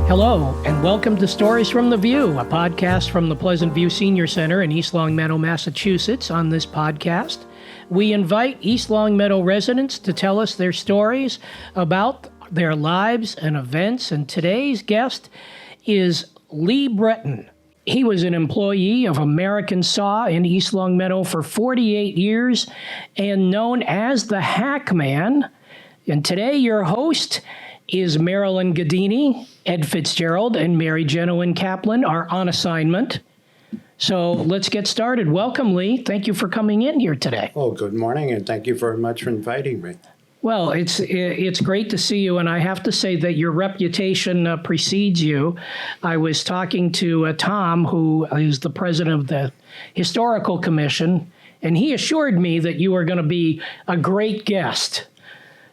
Hello, and welcome to Stories from the View, a podcast from the Pleasant View Senior Center in East Longmeadow, Massachusetts. On this podcast, we invite East Longmeadow residents to tell us their stories about their lives and events, and today's guest is Lee Breton. He was an employee of American Saw in East Longmeadow for 48 years and known as the Hackman. And today, your host is Marilyn Ghedini. Ed Fitzgerald and Mary Jenowyn Kaplan are on assignment. So let's get started. Welcome, Lee. Thank you for coming in here today. Oh, good morning, and thank you very much for inviting me. Well, it's great to see you, and I have to say that your reputation precedes you. I was talking to Tom, who is the president of the Historical Commission, and he assured me that you are going to be a great guest.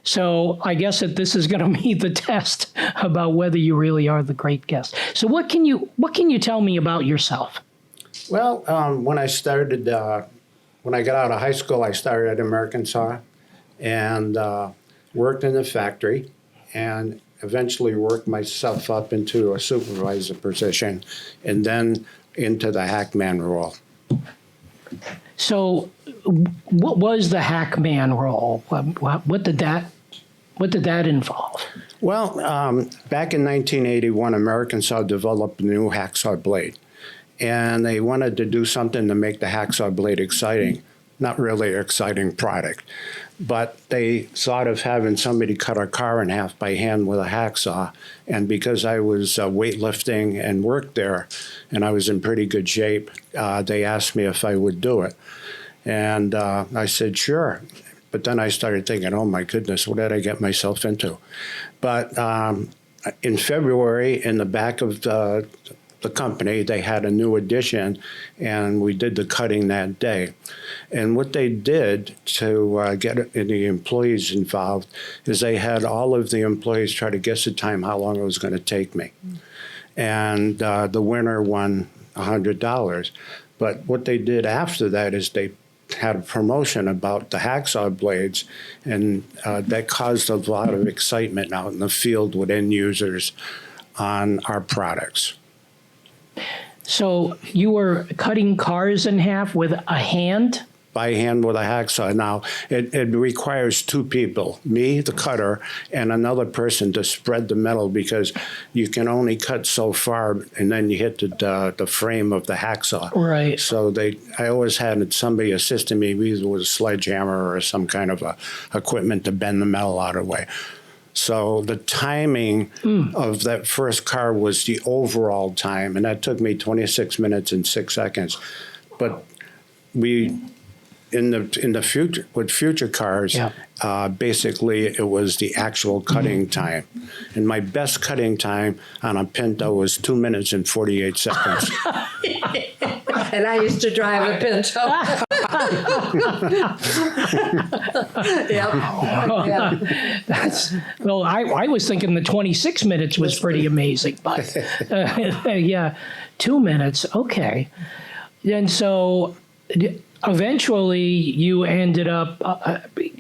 So I guess that this is going to be the test about whether you really are the great guest. So what can you tell me about yourself? Well, when I got out of high school, I started at American Saw and worked in the factory and eventually worked myself up into a supervisor position and then into the Hackman role. So what was the Hackman role? What did that involve? Well, back in 1981, American Saw developed a new hacksaw blade. And they wanted to do something to make the hacksaw blade exciting. Not really an exciting product. But they thought of having somebody cut a car in half by hand with a hacksaw. And because I was weightlifting and worked there, and I was in pretty good shape, they asked me if I would do it. And I said, sure. But then I started thinking, oh my goodness, what did I get myself into? But in February, in the back of the company, they had a new addition, and we did the cutting that day. And what they did to get the employees involved is they had all of the employees try to guess the time how long it was going to take me. And the winner won $100. But what they did after that is they had a promotion about the hacksaw blades, and that caused a lot of excitement out in the field with end users on our products. So you were cutting cars in half with a hand? By hand with a hacksaw. Now, it requires two people, me, the cutter, and another person to spread the metal because you can only cut so far and then you hit the frame of the hacksaw. Right. So I always had somebody assisting me either with a sledgehammer or some kind of equipment to bend the metal out of the way. So the timing of that first car was the overall time, and that took me 26 minutes and 6 seconds. But in the future, with future cars, basically it was the actual cutting time. And my best cutting time on a Pinto was 2 minutes and 48 seconds. And I used to drive a Pinto. Well, I was thinking the 26 minutes was pretty amazing, but yeah, 2 minutes, okay. And so eventually you ended up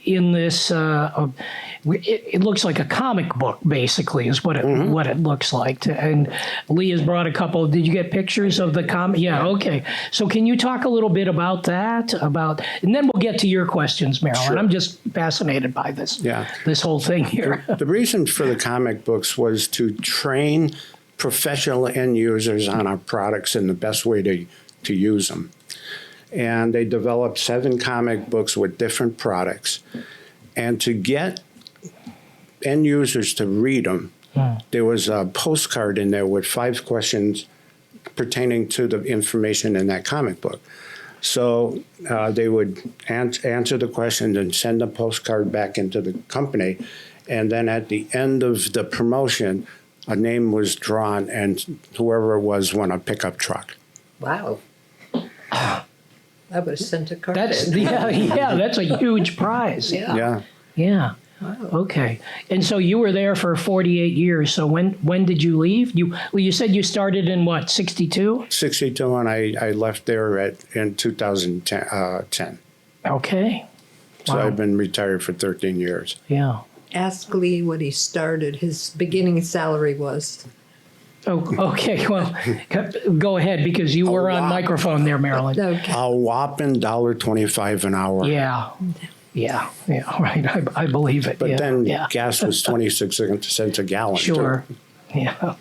in this, it looks like a comic book, basically, is what it looks like. And Lee has brought a couple. Did you get pictures of the comic? Yeah, okay. So can you talk a little bit about that? And then we'll get to your questions, Marilyn. Sure. I'm just fascinated by this whole thing here. The reason for the comic books was to train professional end users on our products and the best way to use them. And they developed 7 comic books with different products. And to get end users to read them, there was a postcard in there with 5 questions pertaining to the information in that comic book. So they would answer the questions and send a postcard back into the company. And then at the end of the promotion, a name was drawn, and whoever it was won a pickup truck. Wow. I would have sent a card. That's a huge prize. Yeah. Wow. Okay. And so you were there for 48 years. So when did you leave? You said you started in what, 62? 62, and I left there in 2010. Okay. So I've been retired for 13 years. Yeah. Ask Lee what he started, his beginning salary was. Oh, okay. Well, go ahead because you were on microphone there, Marilyn. Okay. A whopping $1.25 an hour. Yeah. Right. I believe it. But yeah, then yeah. gas was 26 cents a gallon. Sure. Too. Yeah.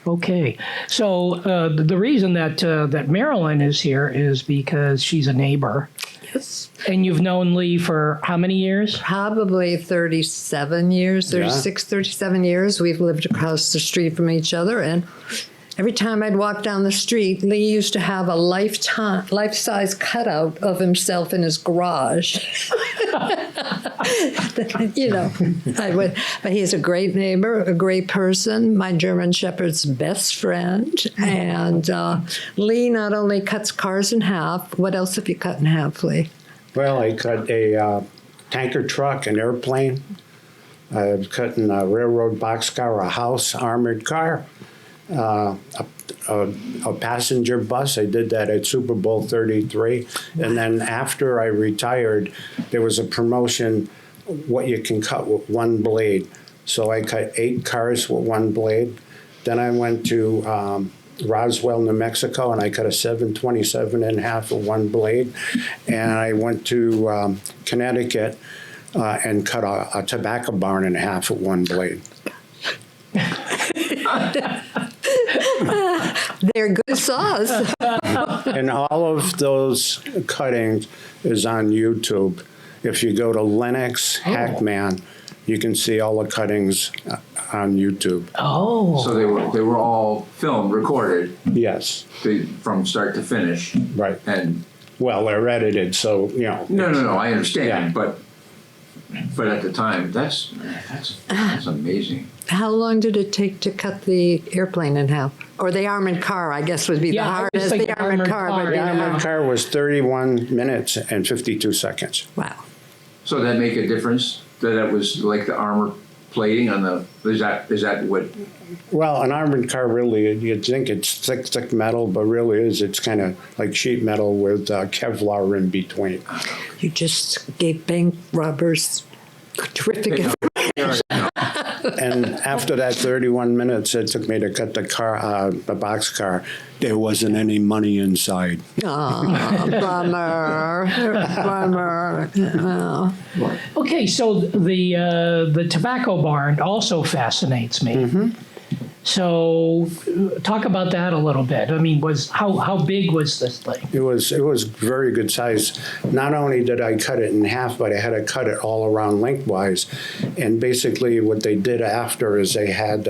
Okay. So the reason that Marilyn is here is because she's a neighbor. Yes. And you've known Lee for how many years? Probably 37 years, 36, 37 years. We've lived across the street from each other. And every time I'd walk down the street, Lee used to have a life-size cutout of himself in his garage. But he's a great neighbor, a great person, my German Shepherd's best friend. And Lee not only cuts cars in half, what else have you cut in half, Lee? Well, I cut a tanker truck, an airplane. I've cut in a railroad boxcar, a house, armored car, a passenger bus. I did that at Super Bowl 33. And then after I retired, there was a promotion, what you can cut with one blade. So I cut 8 cars with one blade. Then I went to Roswell, New Mexico, and I cut a 727 in half with one blade. And I went to Connecticut and cut a tobacco barn in half with one blade. They're good saws. And all of those cuttings is on YouTube. If you go to Lenox, Hackman, you can see all the cuttings on YouTube. Oh. So they were all filmed, recorded, Yes, from start to finish. right. And Well, they're edited, so, you know. no, I understand, Yeah. but at the time, that's amazing. How long did it take to cut the airplane in half? Or the armored car, I guess, would be the Yeah, I was hardest. thinking The armored car would be The the armored hardest. car was 31 minutes and 52 seconds. Wow. So that make a difference that it was like the armor plating on the. Is that what? Well, an armored car really, you'd think it's thick metal, but really is. It's kind of like sheet metal with Kevlar in between. You just gave bank robbers terrific And after that 31 minutes it took me to cut the car, the box car, there wasn't any money inside. Aw, bummer. Bummer. Oh. Okay, so the tobacco barn also fascinates me. Mm-hmm. So talk about that a little bit. I mean, how big was this thing? It was very good size. Not only did I cut it in half, but I had to cut it all around lengthwise. And basically what they did after is they had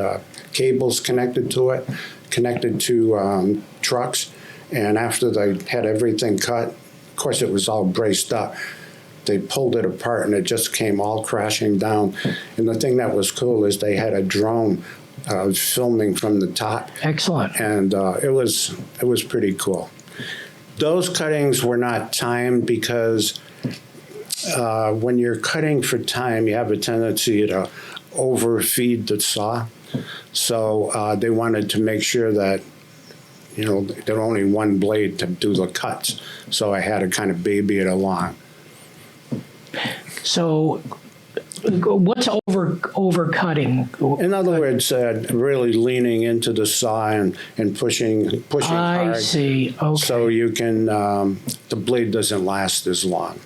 cables connected to it, connected to trucks. And after they had everything cut, of course it was all braced up, they pulled it apart and it just came all crashing down. And the thing that was cool is they had a drone filming from the top. Excellent. And it was pretty cool. Those cuttings were not timed because when you're cutting for time, you have a tendency to overfeed the saw. So they wanted to make sure that, you know, there were only one blade to do the cuts. So I had to kind of baby it along. So what's overcutting? In other words, really leaning into the saw and pushing I hard. see. Okay. So you can, the blade doesn't last as long.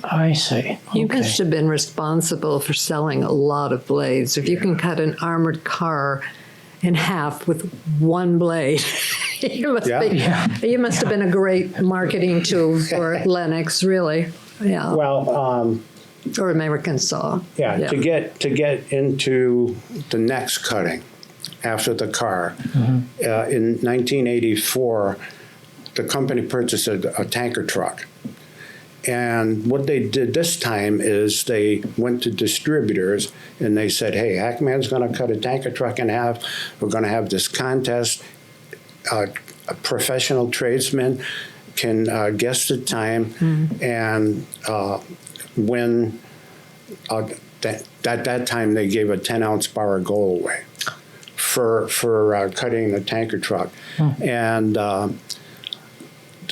I see. You Okay. must have been responsible for selling a lot of blades. If you can cut an armored car in half with one blade, you must have been a great marketing tool for Lenox, really. Yeah. Well, Or American Saw. to get into the next cutting after the car, in 1984, the company purchased a tanker truck. And what they did this time is they went to distributors and they said, hey, Hackman's going to cut a tanker truck in half. We're going to have this contest. A professional tradesman can guess the time and win. At that time, they gave a 10-ounce bar of gold away for cutting the tanker truck. And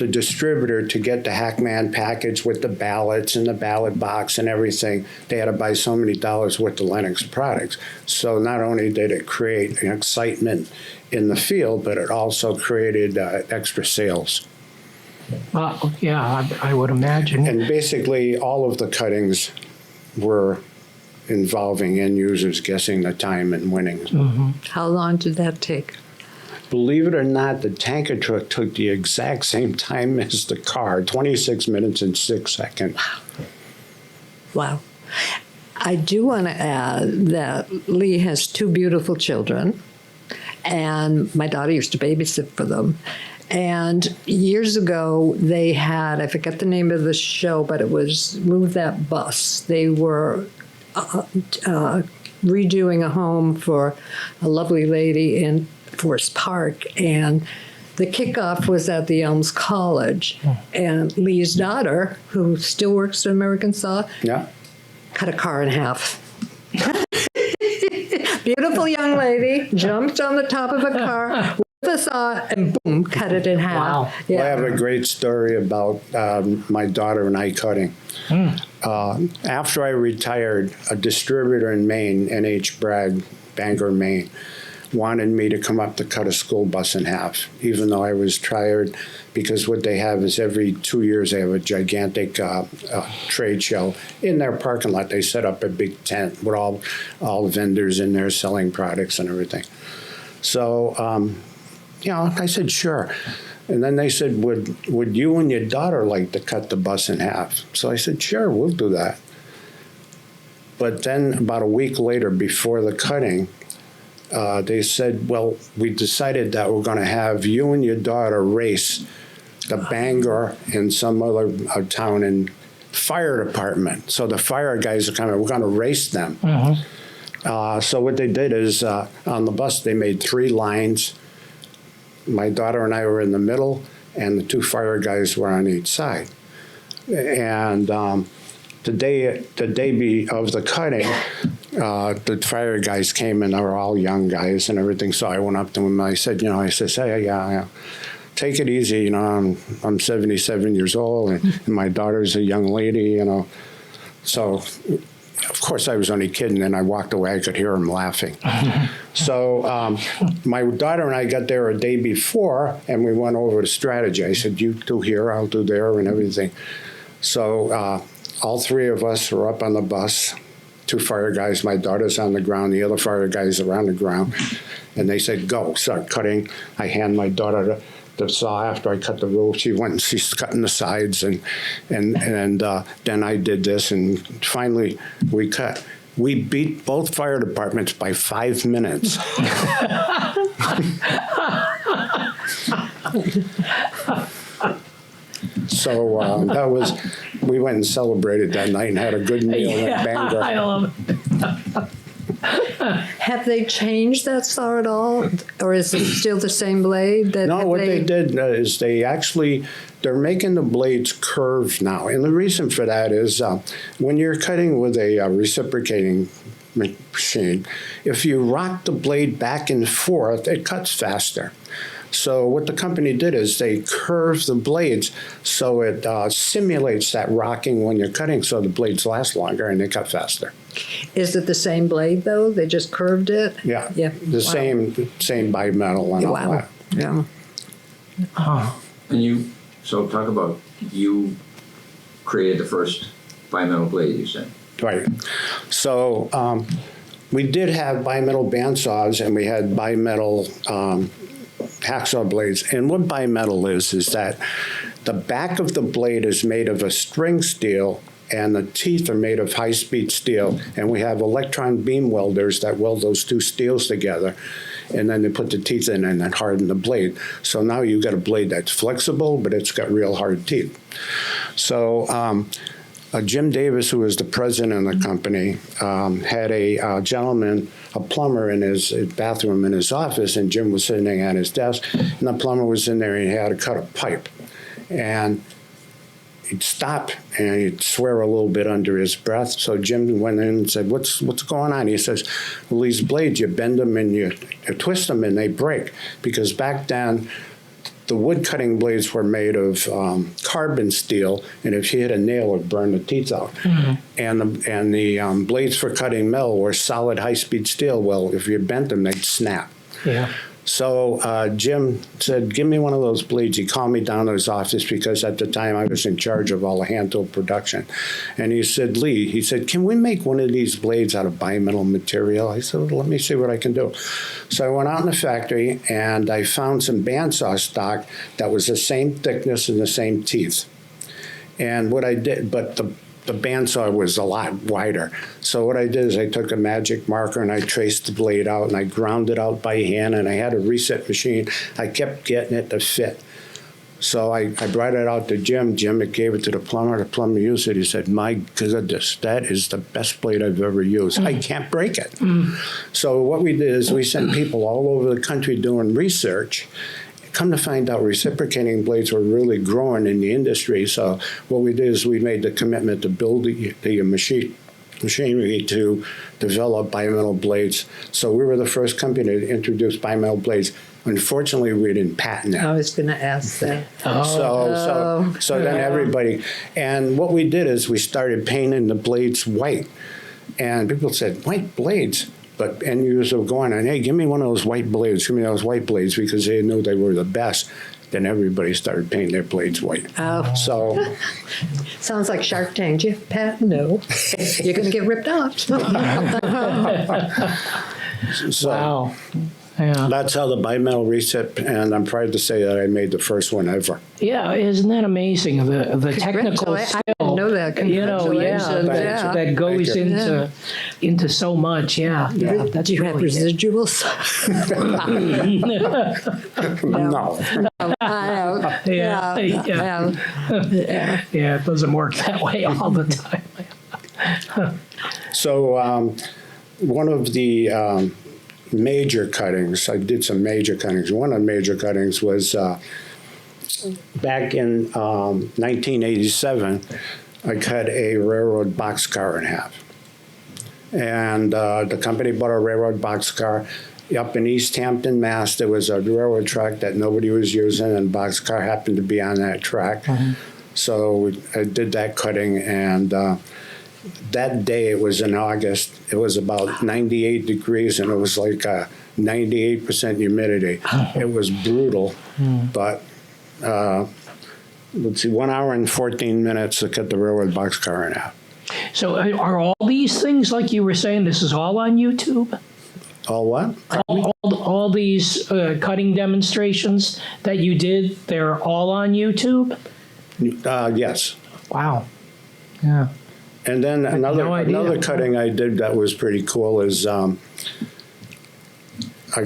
the distributor to get the Hackman package with the ballots and the ballot box and everything, they had to buy so many dollars worth of Lenox products. So not only did it create an excitement in the field, but it also created extra sales. Yeah, I would imagine. And basically, all of the cuttings were involving end users guessing the time and winning. How long did that take? Believe it or not, the tanker truck took the exact same time as the car, 26 minutes and 6 seconds. Wow. I do want to add that Lee has 2 beautiful children, and my daughter used to babysit for them. And years ago, they had, I forget the name of the show, but it was Move That Bus. They were redoing a home for a lovely lady in Forest Park, and the kickoff was at the Elms College. And Lee's daughter, who still works at American Saw, Yeah. cut a car in half. Beautiful young lady jumped on the top of a car with a saw and boom, cut it in half. Wow. Yeah. I have a great story about my daughter and I cutting. After I retired, a distributor in Maine, NH Bragg, Bangor, Maine, wanted me to come up to cut a school bus in half, even though I was tired, because what they have is every 2 years they have a gigantic trade show. In their parking lot, they set up a big tent with all vendors in there selling products and everything. So, I said, sure. And then they said, would you and your daughter like to cut the bus in half? So I said, sure, we'll do that. But then about a week later, before the cutting, they said, well, we decided that we're going to have you and your daughter race the Bangor and some other town in fire department. So the fire guys are coming, we're going to race them. So what they did is on the bus, they made 3 lines. My daughter and I were in the middle, and the 2 fire guys were on each side. And the day of the cutting, the fire guys came and they were all young guys and everything. So I went up to them and I said, hey, yeah, take it easy. I'm 77 years old and my daughter's a young lady, So, of course, I was only kidding, and I walked away. I could hear them laughing. So my daughter and I got there a day before, and we went over the strategy. I said, you do here, I'll do there, and everything. So all 3 of us were up on the bus, 2 fire guys. My daughter's on the ground. The other fire guys are on the ground. And they said, go, start cutting. I hand my daughter the saw after I cut the roof. She went and she's cutting the sides, and then I did this, and finally we cut. We beat both fire departments by 5 minutes. So we went and celebrated that night and had a good meal at Bangor. I love it. Have they changed that saw at all, or is it still the same blade? No, what they did is they're making the blades curved now. And the reason for that is when you're cutting with a reciprocating machine, if you rock the blade back and forth, it cuts faster. So what the company did is they curved the blades so it simulates that rocking when you're cutting, so the blades last longer and they cut faster. Is it the same blade, though? They just curved it? Yeah. Yeah. The same bimetal and all that. Yeah. And so talk about, you created the first bimetal blade, you said. Right. So we did have bimetal bandsaws, and we had bimetal hacksaw blades. And what bimetal is that the back of the blade is made of a string steel, and the teeth are made of high-speed steel. And we have electron beam welders that weld those 2 steels together. And then they put the teeth in and then harden the blade. So now you've got a blade that's flexible, but it's got real hard teeth. So Jim Davis, who was the president of the company, had a gentleman, a plumber, in his bathroom in his office, and Jim was sitting at his desk, and the plumber was in there, and he had to cut a pipe. And he'd stop, and he'd swear a little bit under his breath. So Jim went in and said, what's going on? He says, well, these blades, you bend them and you twist them, and they break. Because back then, the wood cutting blades were made of carbon steel, and if you hit a nail, it burned the teeth out. And the blades for cutting metal were solid high-speed steel. Well, if you bent them, they'd snap. Yeah. So Jim said, give me one of those blades. He called me down to his office because at the time I was in charge of all the hand tool production. And he said, Lee, he said, can we make one of these blades out of bimetal material? I said, well, let me see what I can do. So I went out in the factory and I found some bandsaw stock that was the same thickness and the same teeth. And what I did, but the bandsaw was a lot wider. So what I did is I took a magic marker and I traced the blade out and I ground it out by hand, and I had a reset machine. I kept getting it to fit. So I brought it out to Jim. Jim gave it to the plumber. The plumber used it. He said, my goodness, that is the best blade I've ever used. I can't break it. So what we did is we sent people all over the country doing research. Come to find out, reciprocating blades were really growing in the industry. So what we did is we made the commitment to build the machinery to develop bimetal blades. So we were the first company to introduce bimetal blades. Unfortunately, we didn't patent it. I was going to ask that. So then everybody, and what we did is we started painting the blades white. And people said, white blades? But end users were going on, hey, give me one of those white blades, give me those white blades, because they knew they were the best. Then everybody started painting their blades white. Oh. So, Sounds like Shark Tank. Do you have a patent? No. You're going to get ripped off. so Wow. Yeah. that's how the bimetal reset, and I'm proud to say that I made the first one ever. Yeah, isn't that amazing? The technical I skill. didn't know that. You know, yeah, Congratulations. that goes Thank you. into so much. Yeah, yeah. That's Do you have really it. residuals? No. I Yeah, yeah, it doesn't work that way all the time. So one of the major cuttings, I did some major cuttings. One of the major cuttings was back in 1987, I cut a railroad boxcar in half. And the company bought a railroad boxcar. Up in East Hampton, Mass, there was a railroad track that nobody was using, and boxcar happened to be on that track. So I did that cutting, and that day, it was in August, it was about 98 degrees, and it was like 98% humidity. It was brutal, but let's see, 1 hour and 14 minutes to cut the railroad boxcar in half. So are all these things, like you were saying, this is all on YouTube? All what? All these cutting demonstrations that you did, they're all on YouTube? Yes. Wow. Yeah. And then no idea. another cutting I did that was pretty cool is I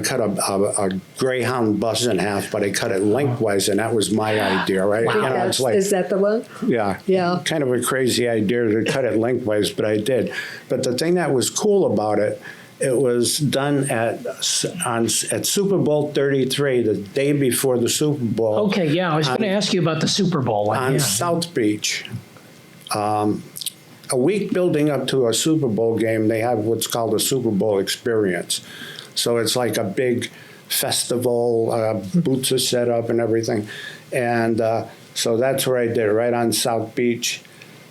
cut a Greyhound bus in half, but I cut it lengthwise, and that was my idea, right? You know, it's like, Is that the one? yeah, Yeah. kind of a crazy idea to cut it lengthwise, but I did. But the thing that was cool about it, it was done at Super Bowl 33, the day before the Super Bowl. Okay, yeah, I was going to ask you about the Super Bowl one. On Yeah. South Beach. A week building up to a Super Bowl game, they have what's called a Super Bowl experience. So it's like a big festival, booths are set up and everything. And so that's where I did it, right on South Beach.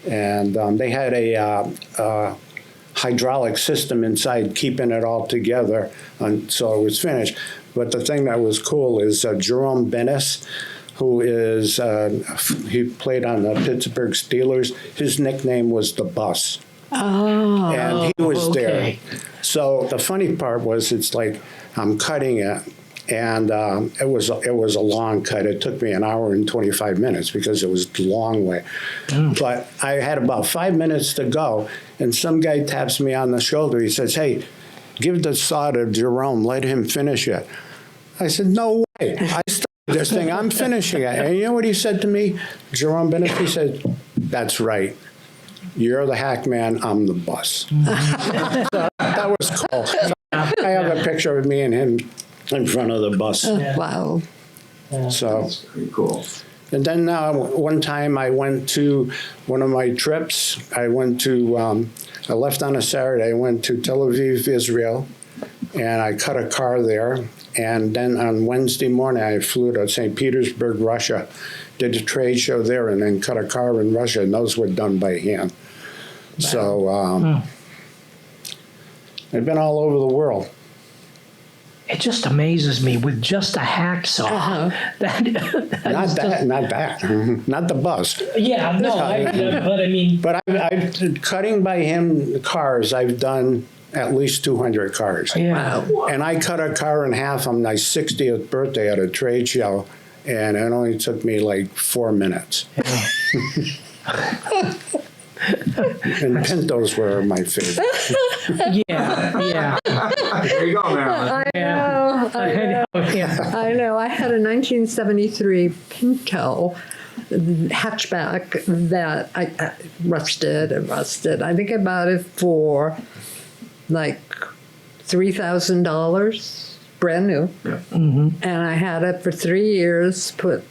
And they had a hydraulic system inside keeping it all together, so it was finished. But the thing that was cool is Jerome Bennis, who is, he played on the Pittsburgh Steelers. His nickname was the Bus. Oh. And he was okay. there. So the funny part was, it's like I'm cutting it, and it was a long cut. It took me an hour and 25 minutes because it was a long way. But I had about 5 minutes to go, and some guy taps me on the shoulder. He says, hey, give the saw to Jerome. Let him finish it. I said, no way. I started this thing. I'm finishing it. And you know what he said to me? Jerome Bennett, he said, that's right. You're the Hackman, I'm the Bus. So that was cool. So I have a picture of me and him in front of the bus. Wow. So, Pretty cool. and then one time I went to one of my trips. I left on a Saturday. I went to Tel Aviv, Israel, and I cut a car there. And then on Wednesday morning, I flew to St. Petersburg, Russia, did a trade show there, and then cut a car in Russia, and those were done by hand. Wow. So I've been all over the world. It just amazes me with just a hacksaw. Not the bus. Yeah, no, but I mean. But I've cutting by hand cars. I've done at least 200 cars. Yeah. Wow. And I cut a car in half on my 60th birthday at a trade show, and it only took me like 4 minutes. And Pintos were my favorite. Yeah. There you go, Marilyn. I know. I had a 1973 Pinto hatchback that I rusted. I think I bought it for like $3,000, brand new. Yeah. Mm-hmm. And I had it for 3 years, put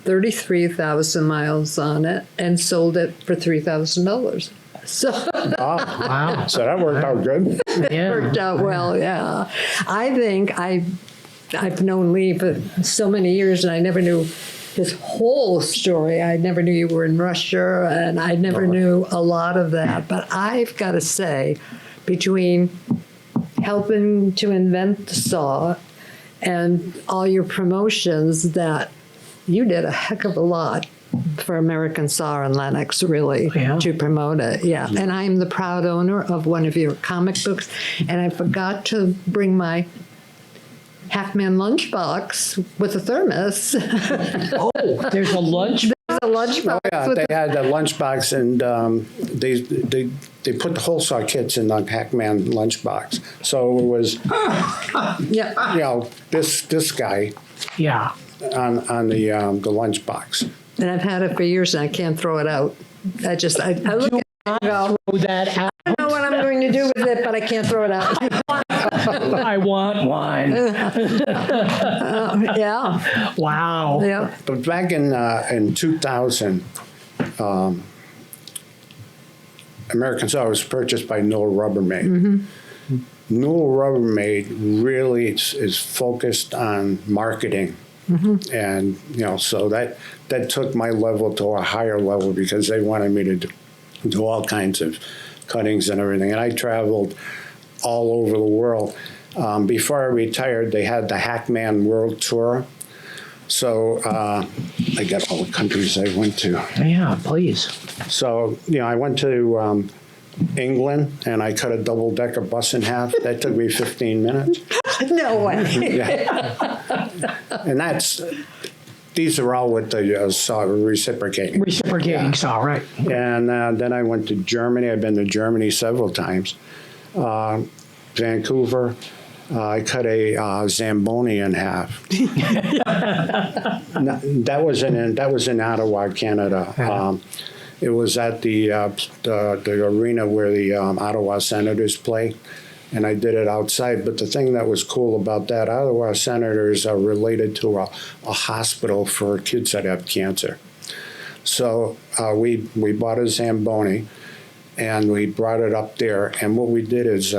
33,000 miles on it, and sold it for $3,000. So Wow. So that worked out good. Yeah. worked out well, yeah. I think I've known Lee for so many years, and I never knew his whole story. I never knew you were in Russia, and I never knew a lot of that. But I've got to say, between helping to invent the saw and all your promotions, that you did a heck of a lot for American Saw and Lenox, really, to promote it. Yeah. And I'm the proud owner of one of your comic books, and I forgot to bring my Hackman lunchbox with a thermos. Oh, there's a lunch. There's a lunchbox. Yeah, they had a lunchbox, and they put the whole saw kits in the Hackman lunchbox. So it was, Yeah. this guy Yeah. on the lunchbox. And I've had it for years, and I can't throw it out. I look at it and go, Throw that out. I don't know what I'm going to do with it, but I can't throw it out. I want one. Yeah. Wow. Yeah. But back in 2000, American Saw was purchased by Newell Rubbermaid. Mm-hmm. Newell Rubbermaid really is focused on marketing. Mm-hmm. And, so that took my level to a higher level, because they wanted me to do all kinds of cuttings and everything. And I traveled all over the world. Before I retired, they had the Hackman World Tour. So I got all the countries I went to. Yeah, please. So, I went to England, and I cut a double-decker bus in half. That took me 15 minutes. No way. Yeah. And these are all with the saw reciprocating. Reciprocating saw, right. And then I went to Germany. I've been to Germany several times. Vancouver. I cut a Zamboni in half. That was in Ottawa, Canada. It was at the arena where the Ottawa Senators play, and I did it outside. But the thing that was cool about that, Ottawa Senators are related to a hospital for kids that have cancer. So we bought a Zamboni, and we brought it up there. And what we did is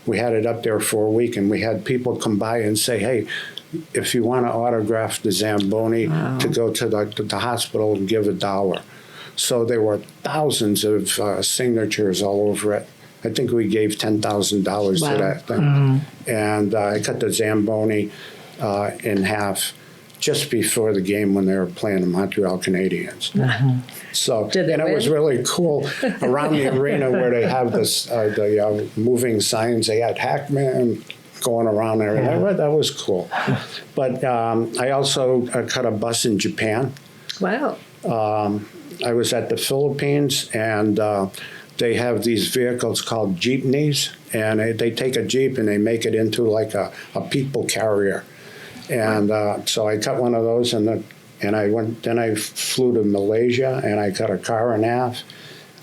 we had it up there for a week, and we had people come by and say, hey, if you want to autograph the Zamboni, to go to the hospital and give $1. So there were thousands of signatures all over it. I think we gave $10,000 to that thing. Mm-hmm. And I cut the Zamboni in half just before the game when they were playing the Montreal Canadiens. Mm-hmm. So, and it was really cool around the arena where they have this the moving signs. They had Hackman going around there. Yeah. That was cool. But I also cut a bus in Japan. Wow. I was at the Philippines, and they have these vehicles called jeepneys, and they take a Jeep and they make it into like a people carrier. And so I cut one of those, and I flew to Malaysia, and I cut a car in half.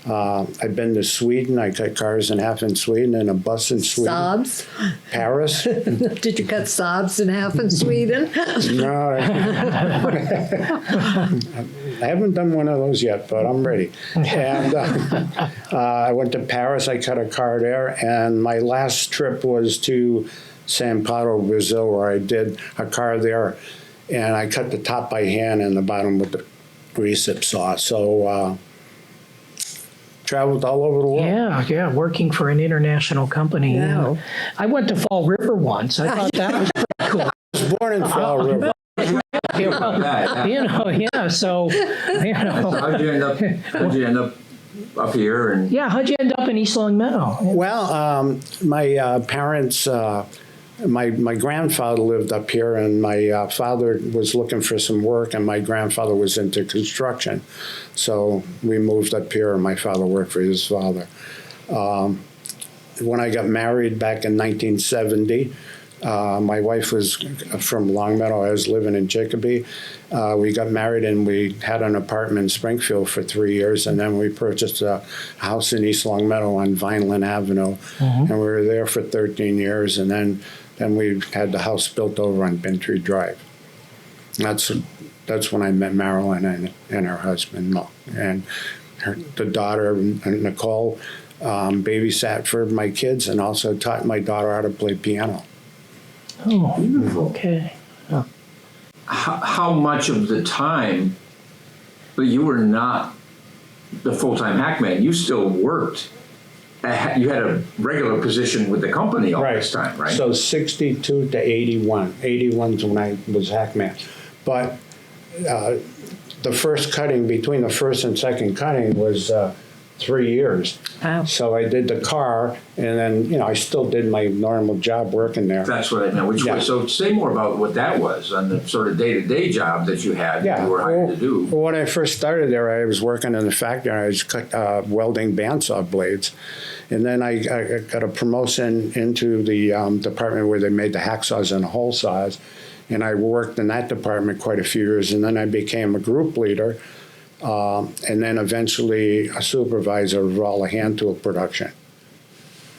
I've been to Sweden. I cut cars in half in Sweden, and a bus in Sweden. Saabs? Paris. Did you cut Saabs in half in Sweden? No. I haven't done one of those yet, but I'm ready. And I went to Paris. I cut a car there. And my last trip was to San Paulo, Brazil, where I did a car there, and I cut the top by hand and the bottom with the recip saw. So traveled all over the world. Yeah, working for an international company. Wow. I went to Fall River once. I thought that was pretty cool. I was born in Fall River. So, How'd you end up up here? And how'd you end up in East Longmeadow? Well, my parents, my grandfather lived up here, and my father was looking for some work, and my grandfather was into construction. So we moved up here, and my father worked for his father. When I got married back in 1970, my wife was from Longmeadow. I was living in Chicopee. We got married and we had an apartment in Springfield for 3 years, and then we purchased a house in East Longmeadow on Vineland Avenue, and we were there for 13 years, and then we had the house built over on Bentry Drive. That's when I met Marilyn and her husband, Mo, and the daughter, Nicole, babysat for my kids and also taught my daughter how to play piano. Oh, beautiful. okay. How much of the time, but you were not the full-time hackman, you still worked. You had a regular position with the company all this time, right? So 62 to 81. 81's when I was hackman. But the first cutting, between the first and second cutting was 3 years. Wow. So I did the car, and then, I still did my normal job working there. That's what I know. So say more about what that was on the sort of day-to-day job that you had that you were hired to do. Well, when I first started there, I was working in the factory. I was welding bandsaw blades. And then I got a promotion into the department where they made the hacksaws and the hole saws. And I worked in that department quite a few years. And then I became a group leader. And then eventually a supervisor of all the hand tool production.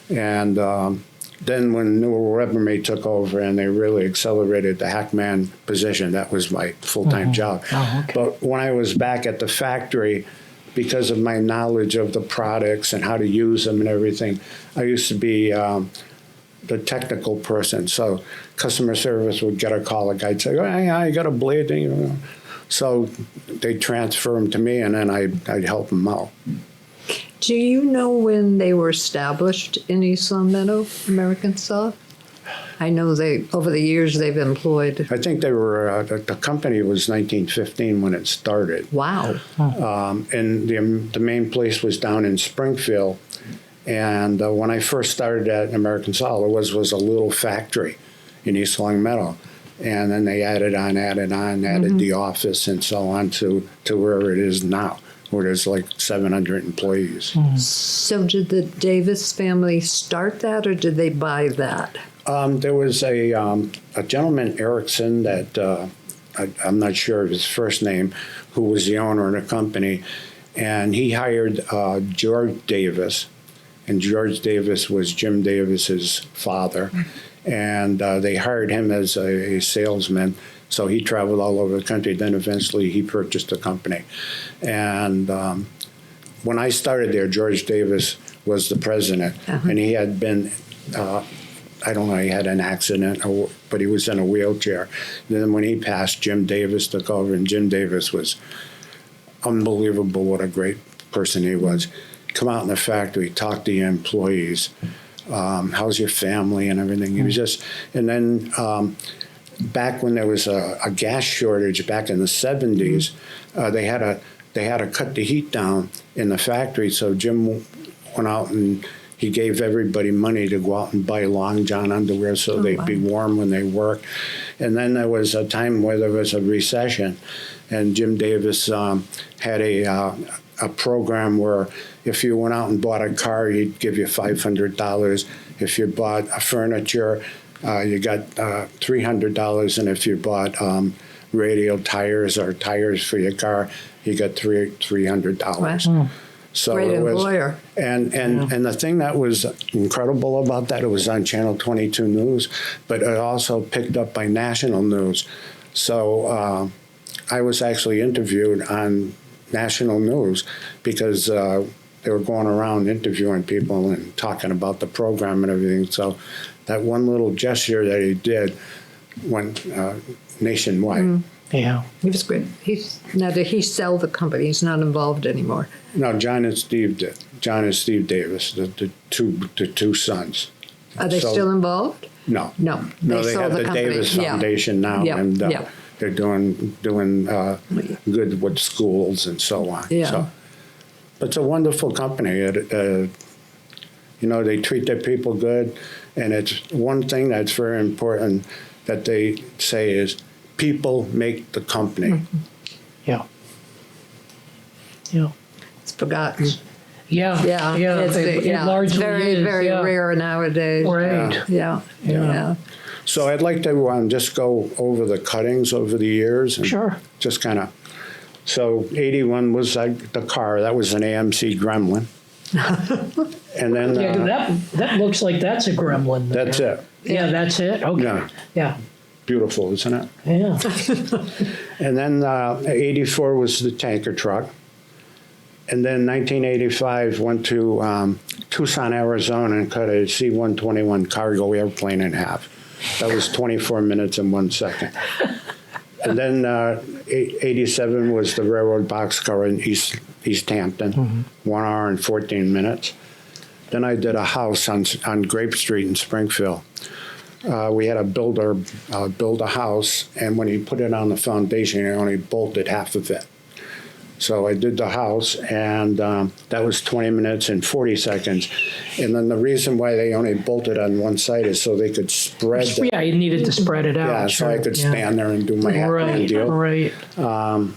And then when New Rubbermaid took over and they really accelerated the hackman position, that was my full-time job. Oh, okay. But when I was back at the factory, because of my knowledge of the products and how to use them and everything, I used to be the technical person. So customer service would get a call, a guy'd say, "Oh, I got a blade," So they'd transfer them to me, and then I'd help them out. Do you know when they were established in East Longmeadow, American Saw? I know over the years they've employed. I think they were, the company was 1915 when it started. Wow. And the main place was down in Springfield. And when I first started at American Saw, it was a little factory in East Longmeadow. And then they added the office and so on to where it is now, where there's like 700 employees. So did the Davis family start that, or did they buy that? There was a gentleman, Erickson, that I'm not sure of his first name, who was the owner of the company, and he hired George Davis, and George Davis was Jim Davis's father, and they hired him as a salesman. So he traveled all over the country. Then eventually he purchased the company, and when I started there, George Davis was the president, and he had been. I don't know, he had an accident, but he was in a wheelchair. And then when he passed, Jim Davis took over, and Jim Davis was unbelievable what a great person he was. Come out in the factory, talk to your employees, how's your family and everything. He was just, and then back when there was a gas shortage back in the 70s, they had to cut the heat down in the factory, so Jim went out and he gave everybody money to go out and buy long john underwear so they'd be warm when they worked. And then there was a time where there was a recession, and Jim Davis had a program where if you went out and bought a car, he'd give you $500. If you bought a furniture, you got $300. And if you bought radial tires or tires for your car, you got $300. Wow. So Great it was, employer. and the thing that was incredible about that, it was on Channel 22 News, but it also picked up by national news. So I was actually interviewed on national news because they were going around interviewing people and talking about the program and everything. So that one little gesture that he did went nationwide. Yeah. He was great. Now, did he sell the company? He's not involved anymore. No, John and Steve did. John and Steve Davis, the two sons. Are they So- still involved? No. No. No, they sold have the company. Davis Yeah. Foundation now, Yeah, and yeah. they're doing good with schools and so on. Yeah. So, but it's a wonderful company. They treat their people good, and it's one thing that's very important that they say is people make the company. Yeah. Yeah. It's forgotten. Yeah. Yeah. Yeah. It's, It largely it's very, is, very yeah. rare nowadays. Right. Yeah. Yeah. So I'd like to just go over the cuttings over the years. And Sure. Just kind of. So 81 was like the car. That was an AMC Gremlin. And then Yeah, that looks like that's a gremlin. there. that's it. Yeah, that's it. Okay. Yeah. Yeah. Beautiful, isn't it? Yeah. And then 84 was the tanker truck. And then 1985 went to Tucson, Arizona and cut a C-121 cargo airplane in half. That was 24 minutes and 1 second. And then 87 was the railroad boxcar in East Hampton, 1 hour and 14 minutes. Then I did a house on Grape Street in Springfield. We had a builder build a house, and when he put it on the foundation, he only bolted half of it. So I did the house, and that was 20 minutes and 40 seconds. And then the reason why they only bolted on one side is so they could spread the, Yeah, you needed to spread it out. yeah, so I sure. could Yeah. stand there and do my Hackman Right. deal. Right. And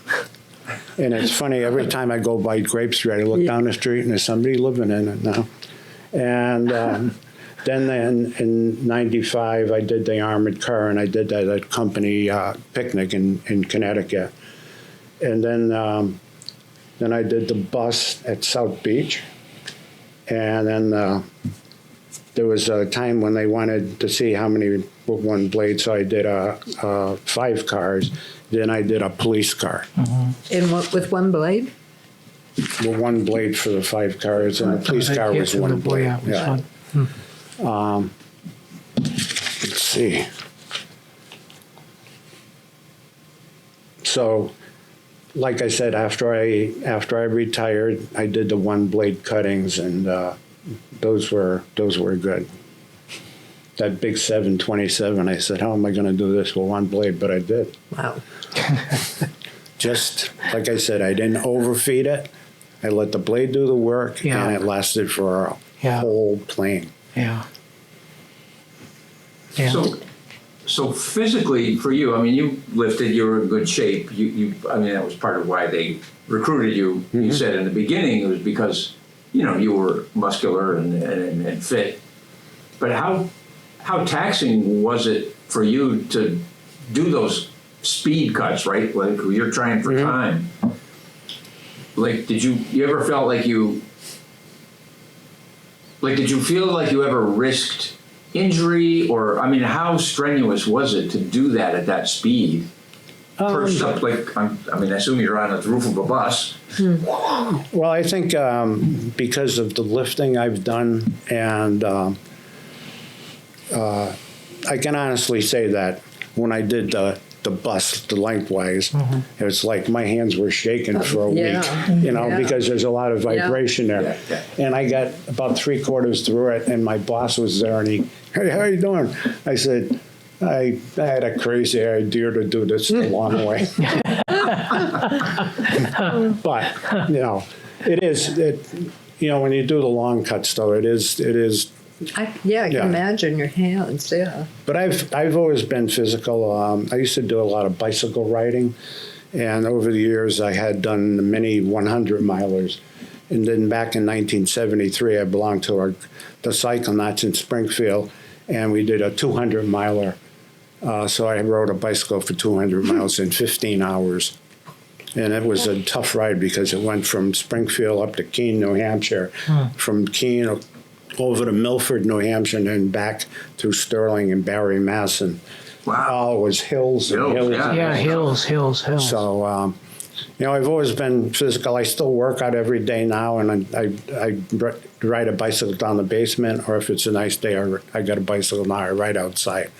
it's funny, every time I go by Grape Street, I look down the street and there's somebody living in it now. And then in 95, I did the armored car, and I did that at company picnic in Connecticut. And then I did the bus at South Beach. And then there was a time when they wanted to see how many with one blade, so I did 5 cars. Then I did a police car. With one blade? With one blade for the 5 cars, and the police car was one blade. Yeah, it was fun. Let's see. So, like I said, after I retired, I did the one blade cuttings, and those were good. That big 727, I said, how am I going to do this with one blade? But I did. Wow. Just like I said, I didn't overfeed it. I let the blade do the work, Yeah. and it lasted for a Yeah. whole plane. Yeah. Yeah. So physically for you, I mean, you lifted, you were in good shape. I mean, that was part of why they recruited you. Mm-hmm. You said in the beginning it was because, you were muscular and fit. But how taxing was it for you to do those speed cuts, right? Like you're trying for time. Like, did you ever felt like did you feel like you ever risked injury, or I mean, how strenuous was it to do that at that speed? Perched up, like I assume you're on the roof of a bus. Well, I think because of the lifting I've done, and I can honestly say that when I did the bus, the lengthwise, it was like my hands were shaking for a week, Yeah. because there's a lot of vibration there. Yeah. And I got about 3/4 through it, and my boss was there, and he, hey, how you doing? I said, I had a crazy idea to do this the long way. But, it is, when you do the long cuts, though, it is. I can Yeah. imagine your hands, yeah. But I've always been physical. I used to do a lot of bicycle riding, and over the years I had done many 100-milers. And then back in 1973, I belonged to the Cyclonauts in Springfield, and we did a 200-miler. So I rode a bicycle for 200 miles in 15 hours. And it was a tough ride because it went from Springfield up to Keene, New Hampshire, from Keene over to Milford, New Hampshire, and then back through Sterling and Barre, Mass. And Wow. all was hills and Hills, hills. yeah. and Yeah, hills. So I've always been physical. I still work out every day now, and I ride a bicycle down the basement, or if it's a nice day, I got a bicycle now, I ride outside.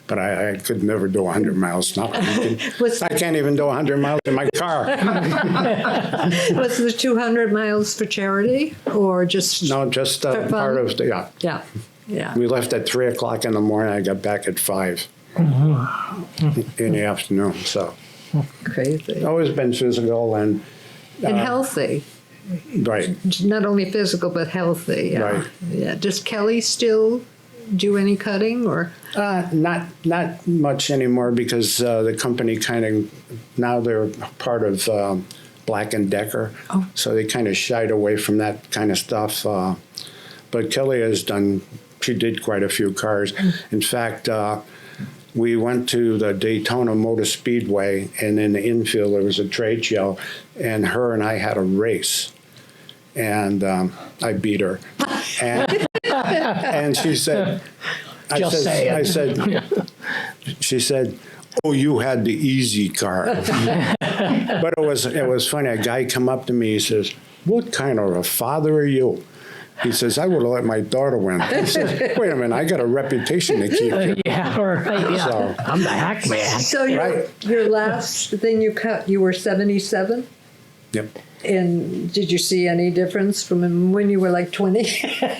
But I could never do 100 miles now. I can't even do 100 miles in my car. Was the 200 miles for charity or just? No, just for fun? part of the, yeah. Yeah, yeah. We left at 3 o'clock in the morning. I got back at 5 in the afternoon. So Crazy. always been physical and healthy. right. Not only physical, but healthy. Yeah. Right. Yeah. Does Kelly still do any cutting or? Not much anymore because the company kind of now they're part of Black & Decker, so they kind of shied away from that kind of stuff. But Kelly she did quite a few cars. In fact, we went to the Daytona Motor Speedway, and in the infield there was a trade show, and her and I had a race, and I beat her, and she said. She said, "Oh, you had the easy car." But it was funny. A guy come up to me. He says, "What kind of a father are you?" He says, "I would have let my daughter win." He says, "Wait a minute, I got a reputation to keep." Yeah, right. Yeah. So- I'm the Hackman. So your last thing you cut, you were 77? Yep. And did you see any difference from when you were like 20?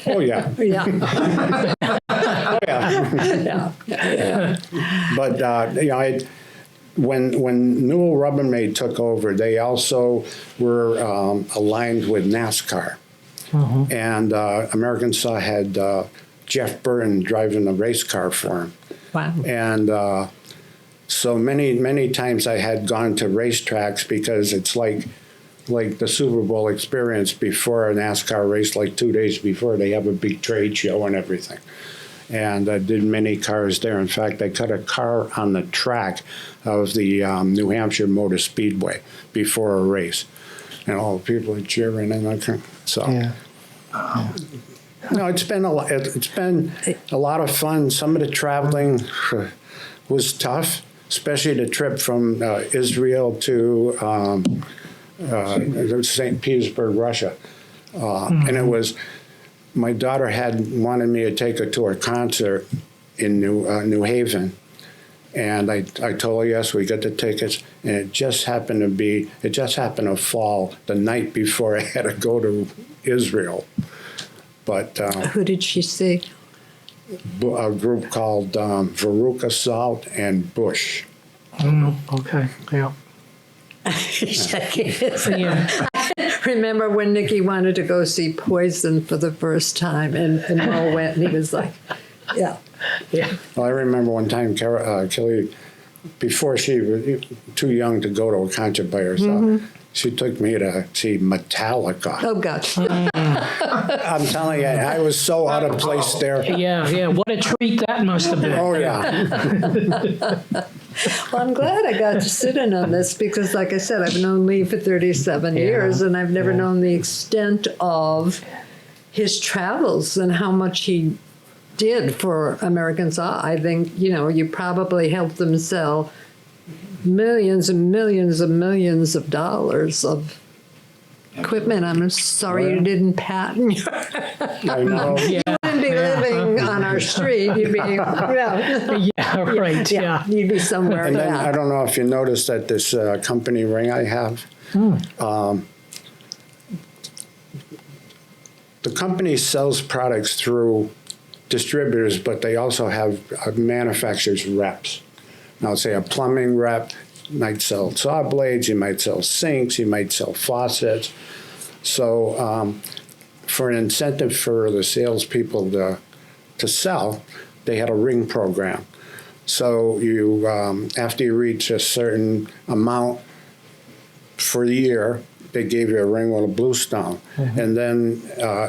Oh yeah. Yeah. Oh yeah. Yeah. But when Newell Rubbermaid took over, they also were aligned with NASCAR, and American Saw had Jeff Burton driving a race car for him. Wow. And so many times I had gone to racetracks because it's like the Super Bowl experience before a NASCAR race, like 2 days before, they have a big trade show and everything. And I did many cars there. In fact, I cut a car on the track of the New Hampshire Motor Speedway before a race. And all the people are cheering and so. Yeah. No, it's been a lot of fun. Some of the traveling was tough, especially the trip from Israel to St. Petersburg, Russia. And it was, my daughter had wanted me to take her to a concert in New Haven. And I told her, yes, we got the tickets. And it just happened to fall the night before I had to go to Israel. But Who did she see? a group called Veruca Salt and Bush. Okay. Yeah. Yeah. Remember when Nikki wanted to go see Poison for the first time, and Mo went, and he was like, yeah. Yeah. Well, I remember one time Kelly, before she was too young to go to a concert by herself, she took me to see Metallica. Oh, gosh. I'm telling you, I was so out of place there. Yeah. Yeah. What a treat that must have been. Oh, yeah. Well, I'm glad I got to sit in on this because, like I said, I've known Lee for 37 years, and I've never known the extent of his travels and how much he did for American Saw. I think, you probably helped them sell millions and millions and millions of dollars of equipment. I'm sorry you didn't patent your... I know. Yeah. You'd be living on our street. You'd be, Yeah. Right. Yeah. you'd be somewhere. And then yeah. I don't know if you noticed that this company ring I have, the company sells products through distributors, but they also have manufacturers' reps. Now, say a plumbing rep might sell saw blades, you might sell sinks, you might sell faucets. So for an incentive for the salespeople to sell, they had a ring program. So you after you reach a certain amount for the year, they gave you a ring with a blue stone. And then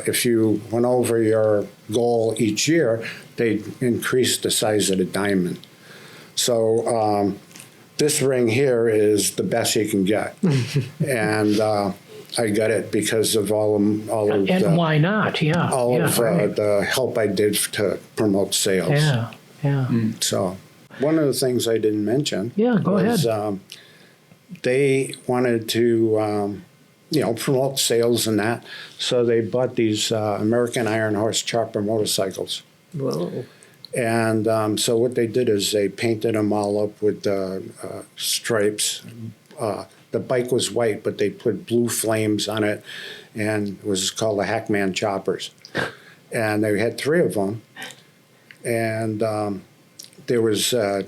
if you went over your goal each year, they increased the size of the diamond. So this ring here is the best you can get. And I got it because of all of And why not? Yeah. all yeah, of right. the help I did to promote sales. Yeah. Yeah. So one of the things I didn't mention Yeah, go was ahead. they wanted to, promote sales and that. So they bought these American Iron Horse chopper motorcycles. Whoa. And so what they did is they painted them all up with stripes. The bike was white, but they put blue flames on it, and it was called the Hackman choppers. And they had 3 of them. And there was, I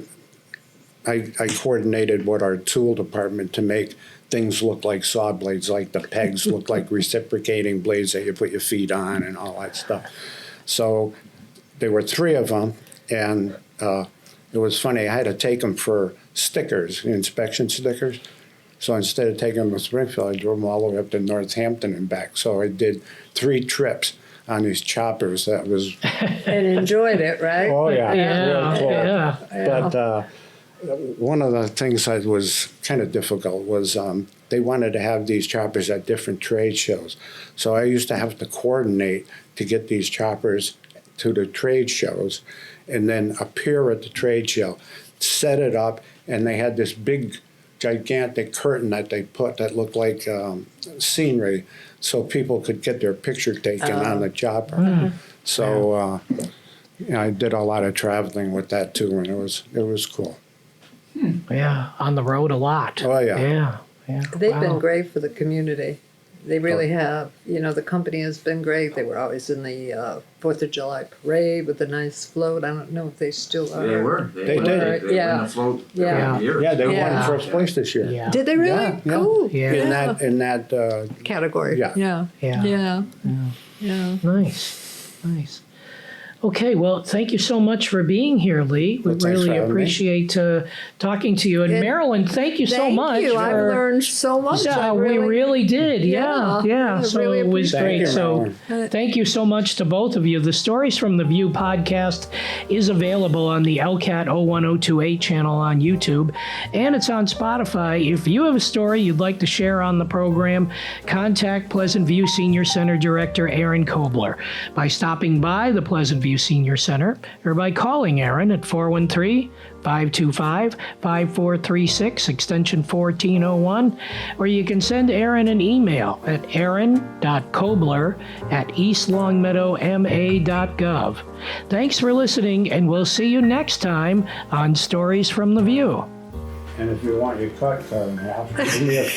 coordinated with our tool department to make things look like saw blades, like the pegs look like reciprocating blades that you put your feet on and all that stuff. So there were 3 of them, and it was funny. I had to take them for stickers, inspection stickers. So instead of taking them to Springfield, I drove them all the way up to Northampton and back. So I did 3 trips on these choppers. That was And enjoyed it, right? oh yeah, Yeah, real cool. yeah. But one of the things that was kind of difficult was they wanted to have these choppers at different trade shows. So I used to have to coordinate to get these choppers to the trade shows and then appear at the trade show, set it up, and they had this big, gigantic curtain that they put that looked like scenery so people could get their picture taken on the chopper. So I did a lot of traveling with that too, and it was cool. Yeah, on the road a lot. Oh, yeah. Yeah. They've Wow. been great for the community. They really have. The company has been great. They were always in the 4th of July parade with a nice float. I don't know if they still are. They were. They did. They were Yeah. in the float Yeah. every year. Yeah, they Yeah. won first place this year. Yeah. Did they really? Yeah, yeah. Cool. Yeah. In that Category. Yeah. Yeah. Yeah. Yeah. Nice. Okay, well, thank you so much for being here, Lee. We Well, thanks really for having me. appreciate talking to you. And Marilyn, thank you so much. Thank you. I've learned so much. Yeah, I we really did. Yeah. I So really it was appreciate great. it. So thank you so much to both of you. The Stories from the View podcast is available on the LCAT 01028 channel on YouTube, and it's on Spotify. If you have a story you'd like to share on the program, contact Pleasant View Senior Center Director Aaron Kobler by stopping by the Pleasant View Senior Center or by calling Aaron at 413-525-5436, extension 1401, or you can send Aaron an email at aaron.kobler@eastlongmeadowma.gov. Thanks for listening, and we'll see you next time on Stories from the View. And if you want your cut in half, give me a